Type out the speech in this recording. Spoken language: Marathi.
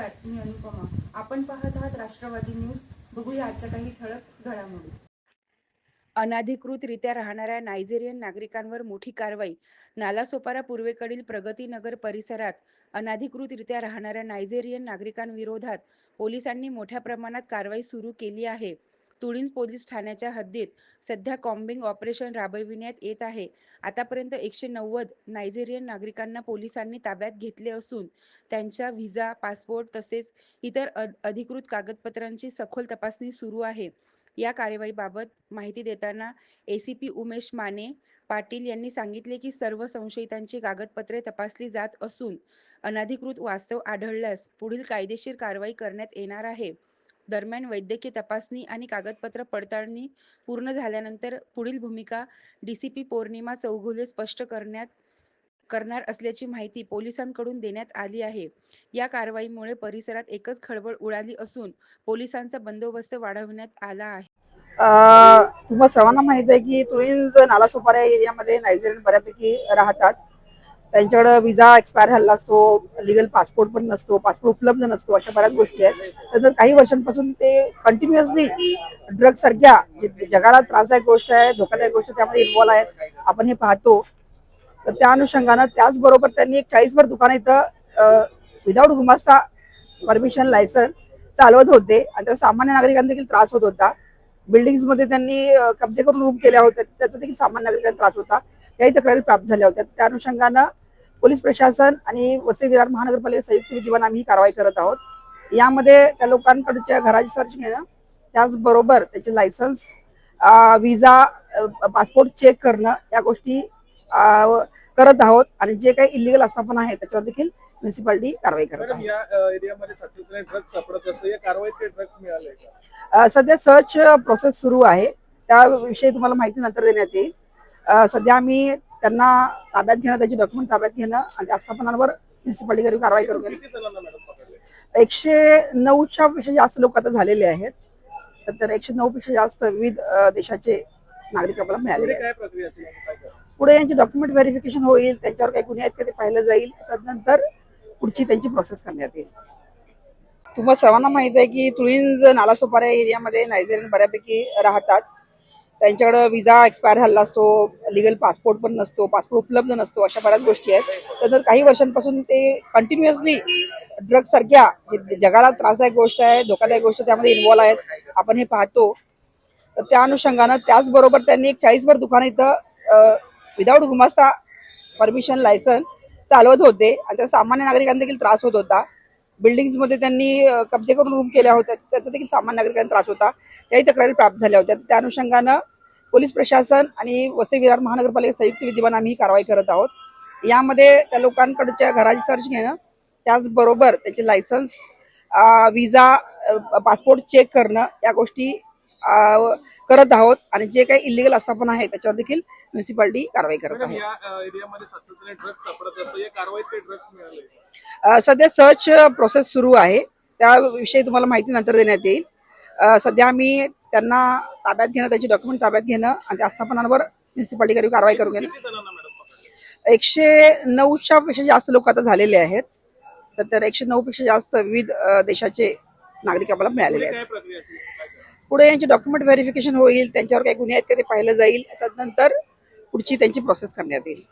नमस्कार, मी अनुपमा. आपण पाहत आहात राष्ट्रवादी न्यूज. बघूया आजच्या काही ठळक घडामोडी. अनधिकृतरित्या राहणाऱ्या नायजेरियन नागरिकांवर मोठी कारवाई. नालासोपारा पूर्वेकडील प्रगतीनगर परिसरात अनधिकृतरित्या राहणाऱ्या नायजेरियन नागरिकांविरोधात पोलिसांनी मोठ्या प्रमाणात कारवाई सुरू केली आहे. तुळींज पोलीस ठाण्याच्या हद्दीत सध्या कॉम्बिंग ऑपरेशन राबविण्यात येत आहे. आतापर्यंत 190 नायजेरियन नागरिकांना पोलिसांनी ताब्यात घेतले असून त्यांच्या व्हिसा, पासपोर्ट तसेच इतर अधिकृत कागदपत्रांची सखोल तपासणी सुरू आहे. या कारवाईबाबत माहिती देताना एसीपी उमेश माने पाटील यांनी सांगितले की सर्व संशयितांची कागदपत्रे तपासली जात असून अनधिकृत वास्तव आढळल्यास पुढील कायदेशीर कारवाई करण्यात येणार आहे. दरम्यान वैद्यकीय तपासणी आणि कागदपत्र पडताळणी पूर्ण झाल्यानंतर पुढील भूमिका डीसीपी पौर्णिमा चौगुले स्पष्ट करणार असल्याची माहिती पोलिसांकडून देण्यात आली आहे. या कारवाईमुळे परिसरात एकच खळबळ उडाली असून पोलिसांचा बंदोबस्त वाढवण्यात आला आहे. तुम्हाला सर्वांना माहित आहे की तुळींज नालासोपारा एरियामध्ये नायजेरियन बऱ्यापैकी राहतात. त्यांच्याकडे विजा एक्सपायर झालेला असतो, लिगल पासपोर्ट पण नसतो, पासपोर्ट उपलब्ध नसतो, अशा बऱ्याच गोष्टी आहेत. तर काही वर्षांपासून ते कंटिन्युअसली ड्रग सारख्या जगाला त्रासदायक गोष्ट आहे, धोकादायक गोष्ट त्यामध्ये इन्व्हॉल्व आहेत, आपण हे पाहतो. तर त्या अनुषंगानं त्याचबरोबर त्यांनी एक 40भर दुकानं इथं विदाऊट गुमास्ता परमिशन लायसन चालवत होते आणि त्या सामान्य नागरिकांना देखील त्रास होत होता. बिल्डिंग्स मध्ये त्यांनी कब्जे करून रूम केल्या होत्या, त्याचा देखील सामान्य नागरिकांना त्रास होता. त्याही तक्रारी प्राप्त झाल्या होत्या. त्या अनुषंगानं पोलीस प्रशासन आणि वसई विरार महानगरपालिका संयुक्त विद्यमान आम्ही कारवाई करत आहोत. यामध्ये त्या लोकांकडच्या घराची सर्च घेणं, त्याचबरोबर त्याचे लायसन्स, विजा, पासपोर्ट चेक करणं या गोष्टी करत आहोत आणि जे काही इलिगल आस्थापना आहे त्याच्यावर देखील म्युन्सिपालिटी कारवाई करत आहे. सध्या सर्च प्रोसेस सुरू आहे, त्याविषयी तुम्हाला माहिती नंतर देण्यात येईल. सध्या आम्ही त्यांना ताब्यात घेणं, त्याचे डॉक्युमेंट ताब्यात घेणं आणि त्या आस्थापनांवर म्युन्सिपालिटी कारवाई करू. 109च्या पेक्षा जास्त लोक आता झालेले आहेत. तर 109 पेक्षा जास्त विविध देशाचे नागरिक आपल्याला मिळालेले आहेत. पुढे यांचे डॉक्युमेंट व्हेरिफिकेशन होईल, त्यांच्यावर काही गुन्हे आहेत का ते पाहिलं जाईल, त्यानंतर पुढची त्यांची प्रोसेस करण्यात येईल. तुम्हाला सर्वांना माहित आहे की तुळींज नालासोपारा एरियामध्ये नायजेरियन बऱ्यापैकी राहतात. त्यांच्याकडे विजा एक्सपायर झालेला असतो, लिगल पासपोर्ट पण नसतो, पासपोर्ट उपलब्ध नसतो, अशा बऱ्याच गोष्टी आहेत. तर काही वर्षांपासून ते कंटिन्युअसली ड्रग सारख्या जगाला त्रासदायक गोष्ट आहे, धोकादायक गोष्ट त्यामध्ये इन्व्हॉल्व आहेत, आपण हे पाहतो. तर त्या अनुषंगानं त्याचबरोबर त्यांनी एक 40भर दुकानं इथं विदाऊट गुमास्ता परमिशन लायसन चालवत होते आणि त्या सामान्य नागरिकांना देखील त्रास होत होता. बिल्डिंग्स मध्ये त्यांनी कब्जे करून रूम केल्या होत्या, त्याचा देखील सामान्य नागरिकांना त्रास होता. त्याही तक्रारी प्राप्त झाल्या होत्या. त्या अनुषंगानं पोलीस प्रशासन आणि वसई विरार महानगरपालिका संयुक्त विद्यमान आम्ही कारवाई करत आहोत. यामध्ये त्या लोकांकडच्या घराची सर्च घेणं, त्याचबरोबर त्याचे लायसन्स, विजा, पासपोर्ट चेक करणं या गोष्टी करत आहोत आणि जे काही इलिगल आस्थापना आहे त्याच्यावर देखील म्युन्सिपालिटी कारवाई करत आहे. सध्या सर्च प्रोसेस सुरू आहे, त्याविषयी तुम्हाला माहिती नंतर देण्यात येईल. सध्या आम्ही त्यांना ताब्यात घेणं, त्याचे डॉक्युमेंट ताब्यात घेणं आणि त्या आस्थापनांवर म्युन्सिपालिटी कारवाई करू घेणं. 109च्या पेक्षा जास्त लोक आता झालेले आहेत. तर 109 पेक्षा जास्त विविध देशाचे नागरिक आपल्याला मिळालेले आहेत. पुढे यांचे डॉक्युमेंट व्हेरिफिकेशन होईल, त्यांच्यावर काही गुन्हे आहेत का ते पाहिलं जाईल, त्यानंतर पुढची त्यांची प्रोसेस करण्यात येईल.